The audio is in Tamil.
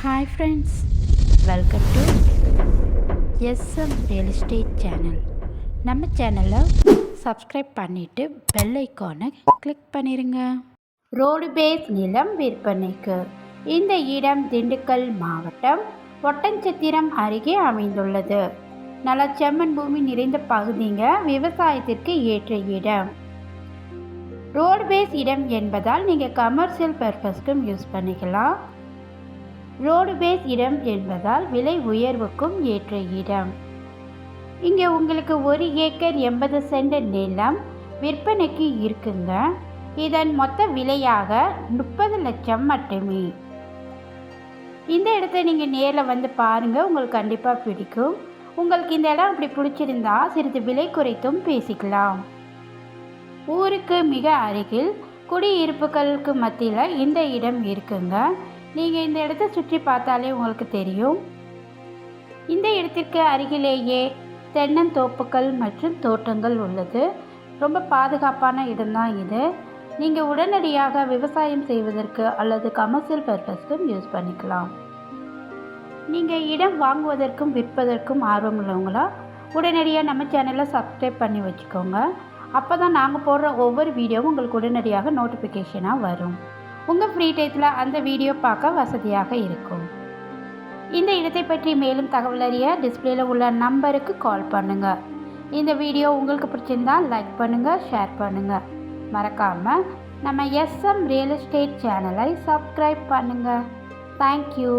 Hi friends, welcome to SM real estate channel. நம்ம சேனலை சப்ஸ்கிரைப் பண்ணிவிட்டு பெல் ஐக்கானை கிளிக் பண்ணிடுங்க. ரோடு பேஸ் நிலம் விற்பனைக்கு. இந்த இடம் திண்டுக்கல் மாவட்டம் ஒட்டன்சத்திரம் அருகே அமைந்துள்ளது. நல்ல செம்மண் பூமி நிறைந்த பகுதிங்க. விவசாயத்திற்கு ஏற்ற இடம். ரோடு பேஸ் இடம் என்பதால் நீங்கள் கமர்ஷியல் பர்பஸ்க்கும் யூஸ் பண்ணிக்கலாம். ரோடு பேஸ் இடம் என்பதால் விலை உயர்வுக்கும் ஏற்ற இடம். இங்கே உங்களுக்கு 1 ஏக்கர் 80 சென்ட் நிலம் விற்பனைக்கு இருக்குங்க. இதன் மொத்த விலையாக 30 லட்சம் மட்டுமே. இந்த இடத்த நீங்கள் நேரில் வந்து பாருங்கள், உங்களுக்கு கண்டிப்பாக பிடிக்கும். உங்களுக்கு இந்த இடம் அப்படி பிடிச்சிருந்தா சிறிது விலை குறைத்தும் பேசிக்கலாம். ஊருக்கு மிக அருகில் குடியிருப்புகளுக்கு மத்தியில் இந்த இடம் இருக்குங்க. நீங்கள் இந்த இடத்த சுற்றி பார்த்தாலே உங்களுக்கு தெரியும். இந்த இடத்திற்கு அருகிலேயே தென்னந்தோப்புகள் மற்றும் தோட்டங்கள் உள்ளது. ரொம்ப பாதுகாப்பான இடம்தான் இது. நீங்கள் உடனடியாக விவசாயம் செய்வதற்கு அல்லது கமர்ஷியல் பர்பஸ்க்கும் யூஸ் பண்ணிக்கலாம். நீங்கள் இடம் வாங்குவதற்கும் விற்பதற்கும் ஆர்வம் உள்ளவங்களா உடனடியாக நம்ம சேனலை சப்ஸ்கிரைப் பண்ணி வச்சுக்கோங்க. அப்போ தான் நாங்கள் போடுற ஒவ்வொரு வீடியோவும் உங்களுக்கு உடனடியாக நோட்டிஃபிகேஷனாக வரும். உங்கள் ஃப்ரீ டைத்தில் அந்த வீடியோ பார்க்க வசதியாக இருக்கும். இந்த இடத்தை பற்றி மேலும் தகவல் அறிய டிஸ்பிளேல உள்ள நம்பருக்கு கால் பண்ணுங்கள். இந்த வீடியோ உங்களுக்கு பிடிச்சிருந்தால் லைக் பண்ணுங்கள், ஷேர் பண்ணுங்கள். மறக்காமல் நம்ம எஸ்எம் ரியல் எஸ்டேட் சேனலை சப்ஸ்கிரைப் பண்ணுங்கள். தேங்க்யூ.